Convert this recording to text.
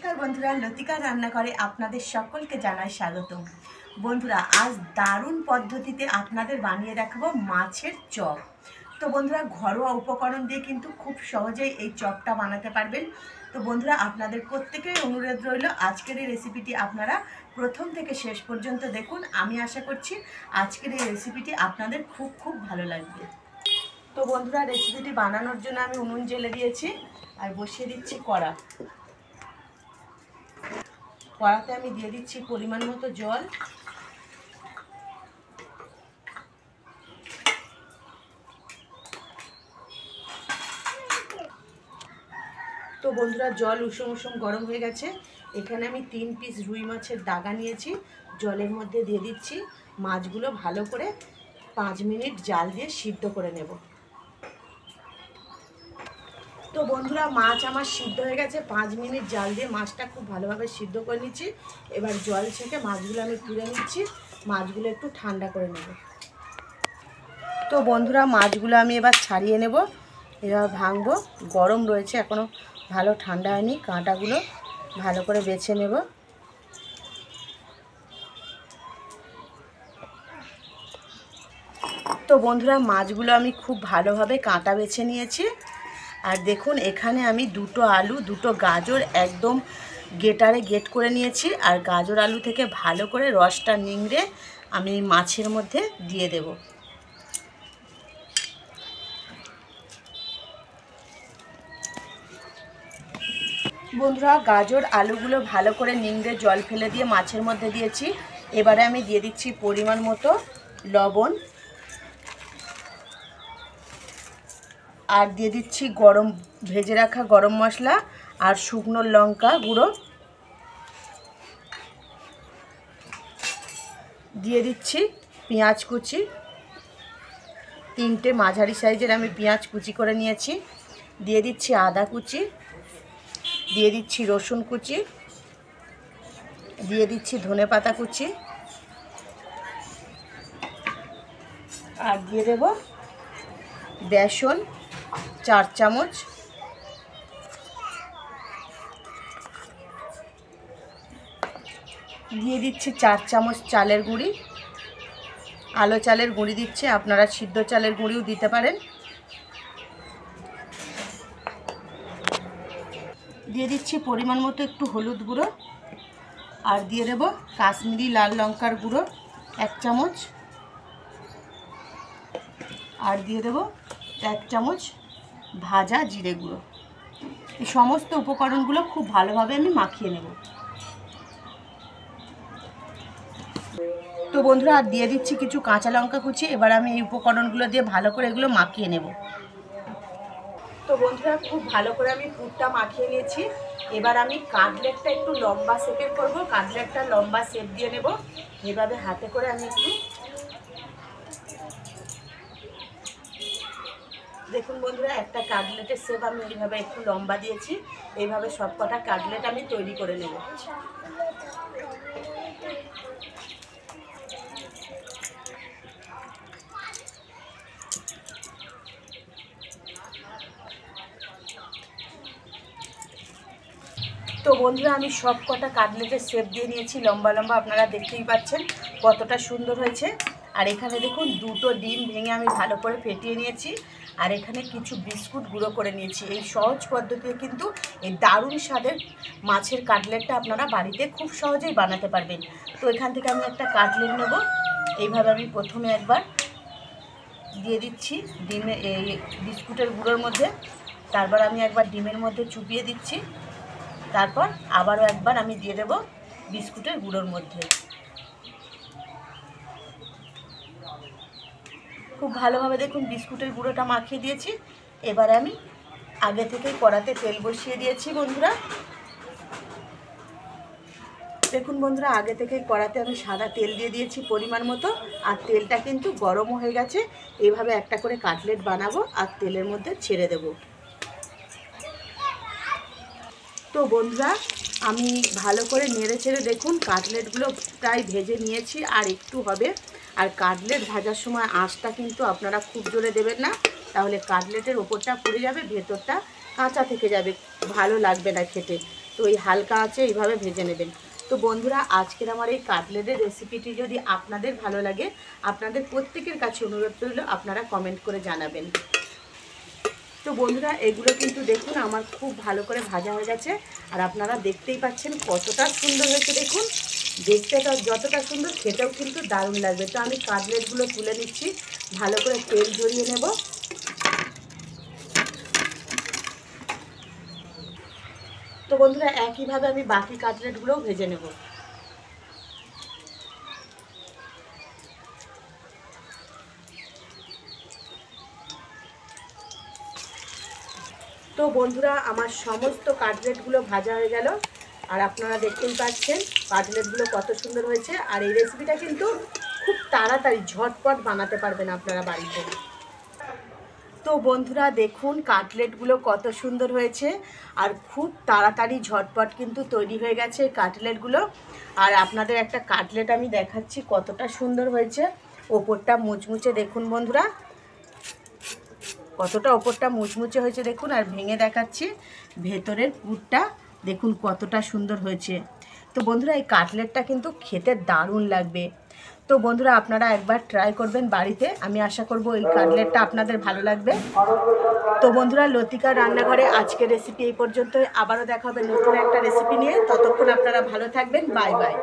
নমস্কার বন্ধুরা, লতিকা রান্নাঘরে আপনাদের সকলকে জানাই স্বাগতম। বন্ধুরা, আজ দারুণ পদ্ধতিতে আপনাদের বানিয়ে দেখাবো মাছের চপ। তো বন্ধুরা, ঘরোয়া উপকরণ দিয়ে কিন্তু খুব সহজেই এই চপটা বানাতে পারবেন। তো বন্ধুরা, আপনাদের প্রত্যেকের অনুরোধ রইল আজকের এই রেসিপিটি আপনারা প্রথম থেকে শেষ পর্যন্ত দেখুন। আমি আশা করছি আজকের এই রেসিপিটি আপনাদের খুব ভালো লাগবে। তো বন্ধুরা, রেসিপিটি বানানোর জন্য আমি উনুন জ্বেলে দিয়েছি আর বসিয়ে দিচ্ছি কড়া। কড়াতে আমি দিয়ে দিচ্ছি পরিমাণ মতো জল। তো বন্ধুরা, জল উষুম গরম হয়ে গেছে। এখানে আমি 3 পিস রুই মাছের দাগা নিয়েছি, জলের মধ্যে দিয়ে দিচ্ছি। মাছগুলো ভালো করে 5 মিনিট জাল দিয়ে সিদ্ধ করে নেব। তো বন্ধুরা, মাছ আমার সিদ্ধ হয়ে গেছে। 5 মিনিট জাল দিয়ে মাছটা খুব ভালোভাবে সিদ্ধ করে নিচ্ছি। এবার জল ছেঁকে মাছগুলো আমি তুলে নিচ্ছি। মাছগুলো একটু ঠান্ডা করে নেব। তো বন্ধুরা, মাছগুলো আমি এবার ছাড়িয়ে নেব। এবার ভাঙবো, গরম রয়েছে, এখনও ভালো ঠান্ডা হয়নি। কাঁটাগুলো ভালো করে বেছে নেব। তো বন্ধুরা, মাছগুলো আমি খুব ভালোভাবে কাঁটা বেছে নিয়েছি। আর দেখুন, এখানে আমি 2টো আলু, 2টো গাজর একদম গ্রেটারে গ্রেট করে নিয়েছি। আর গাজর আলু থেকে ভালো করে রসটা নিংড়ে আমি মাছের মধ্যে দিয়ে দেব। বন্ধুরা, গাজর আলুগুলো ভালো করে নিংড়ে জল ফেলে দিয়ে মাছের মধ্যে দিয়েছি। এবারে আমি দিয়ে দিচ্ছি পরিমাণ মতো লবণ, আর দিয়ে দিচ্ছি ভেজে রাখা গরম মশলা আর শুকনো লঙ্কা গুঁড়ো। দিয়ে দিচ্ছি পেঁয়াজ কুচি, 3টে মাঝারি সাইজের আমি পেঁয়াজ কুচি করে নিয়েছি। দিয়ে দিচ্ছি আদা কুচি, দিয়ে দিচ্ছি রসুন কুচি, দিয়ে দিচ্ছি ধনেপাতা কুচি, আর দিয়ে দেব বেসন 4 চামচ। দিয়ে দিচ্ছি 4 চামচ চালের গুঁড়ি। আলো চালের গুঁড়ি দিচ্ছে, আপনারা সিদ্ধ চালের গুঁড়িও দিতে পারেন। দিয়ে দিচ্ছি পরিমাণ মতো একটু হলুদ গুঁড়ো, আর দিয়ে দেব কাশ্মীরি লাল লঙ্কার গুঁড়ো 1 চামচ, আর দিয়ে দেব 1 চামচ ভাজা জিরে গুঁড়ো। এই সমস্ত উপকরণগুলো খুব ভালোভাবে আমি মাখিয়ে নেব। তো বন্ধুরা, আর দিয়ে দিচ্ছি কিছু কাঁচা লঙ্কা কুচি। এবার আমি এই উপকরণগুলো দিয়ে ভালো করে এগুলো মাখিয়ে নেব। তো বন্ধুরা, খুব ভালো করে আমি পুরটা মাখিয়ে নিয়েছি। এবার আমি কাটলেটটা একটু লম্বা শেপের করব। কাটলেটটা লম্বা শেপ দিয়ে নেব। এভাবে হাতে করে আমি একটু, দেখুন বন্ধুরা, একটা কাটলেটের শেপ আমি এইভাবে একটু লম্বা দিয়েছি। এইভাবে সব কটা কাটলেট আমি তৈরি করে নেব। তো বন্ধুরা, আমি সব কটা কাটলেটের শেপ দিয়ে নিয়েছি লম্বা লম্বা। আপনারা দেখতেই পাচ্ছেন কতটা সুন্দর হয়েছে। আর এখানে দেখুন 2টো ডিম ভেঙে আমি ভালো করে ফেটিয়ে নিয়েছি। আর এখানে কিছু বিস্কুট গুঁড়ো করে নিয়েছি। এই সহজ পদ্ধতিতে কিন্তু এই দারুণ স্বাদের মাছের কাটলেটটা আপনারা বাড়িতে খুব সহজেই বানাতে পারবেন। তো এখান থেকে আমি একটা কাটলেট নেব। এইভাবে আমি প্রথমে একবার দিয়ে দিচ্ছি এই বিস্কুটের গুঁড়োর মধ্যে। তারপর আমি একবার ডিমের মধ্যে চুপিয়ে দিচ্ছি। তারপর আবারও একবার আমি দিয়ে দেব বিস্কুটের গুঁড়োর মধ্যে। খুব ভালোভাবে দেখুন বিস্কুটের গুঁড়োটা মাখিয়ে দিয়েছি। এবারে আমি আগে থেকেই কড়াতে তেল বসিয়ে দিয়েছি। বন্ধুরা দেখুন, বন্ধুরা, আগে থেকেই কড়াতে আমি সাদা তেল দিয়ে দিয়েছি পরিমাণ মতো। আর তেলটা কিন্তু গরমও হয়ে গেছে। এইভাবে একটা করে কাটলেট বানাবো আর তেলের মধ্যে ছেড়ে দেব। তো বন্ধুরা, আমি ভালো করে নেড়ে ছেড়ে দেখুন কাটলেটগুলো প্রায় ভেজে নিয়েছি, আর একটু হবে। আর কাটলেট ভাজার সময় আঁচটা কিন্তু আপনারা খুব জোরে দেবেন না, তাহলে কাটলেটের ওপরটা পুড়ে যাবে, ভেতরটা কাঁচা থেকে যাবে, ভালো লাগবে না খেতে। তো এই হালকা আছে এইভাবে ভেজে নেবেন। তো বন্ধুরা, আজকের আমার এই কাটলেটের রেসিপিটি যদি আপনাদের ভালো লাগে, আপনাদের প্রত্যেকের কাছে অনুরোধ রইল আপনারা কমেন্ট করে জানাবেন। তো বন্ধুরা, এগুলো কিন্তু দেখুন আমার খুব ভালো করে ভাজা হয়ে গেছে, আর আপনারা দেখতেই পাচ্ছেন কতটা সুন্দর হয়েছে। দেখুন, দেখতে যতটা সুন্দর, খেতেও কিন্তু দারুণ লাগবে। তো আমি কাটলেটগুলো তুলে নিচ্ছি, ভালো করে তেল ঝরিয়ে নেব। তো বন্ধুরা, একইভাবে আমি বাকি কাটলেটগুলোও ভেজে নেব। তো বন্ধুরা, আমার সমস্ত কাটলেটগুলো ভাজা হয়ে গেল, আর আপনারা দেখতেই পাচ্ছেন কাটলেটগুলো কত সুন্দর হয়েছে। আর এই রেসিপিটা কিন্তু খুব তাড়াতাড়ি ঝটপট বানাতে পারবেন আপনারা বাড়িতে। তো বন্ধুরা, দেখুন কাটলেটগুলো কত সুন্দর হয়েছে, আর খুব তাড়াতাড়ি ঝটপট কিন্তু তৈরি হয়ে গেছে কাটলেটগুলো। আর আপনাদের একটা কাটলেট আমি দেখাচ্ছি কতটা সুন্দর হয়েছে। ওপরটা মুচমুচে দেখুন বন্ধুরা, কতটা ওপরটা মুচমুচে হয়েছে দেখুন। আর ভেঙে দেখাচ্ছি ভেতরের পুরটা দেখুন কতটা সুন্দর হয়েছে। তো বন্ধুরা, এই কাটলেটটা কিন্তু খেতে দারুণ লাগবে। তো বন্ধুরা, আপনারা একবার ট্রাই করবেন বাড়িতে, আমি আশা করব এই কাটলেটটা আপনাদের ভালো লাগবে। তো বন্ধুরা, লতিকার রান্নাঘরে আজকের রেসিপি এই পর্যন্তই। আবারও দেখা হবে নতুন একটা রেসিপি নিয়ে। ততক্ষণ আপনারা ভালো থাকবেন। Bye bye.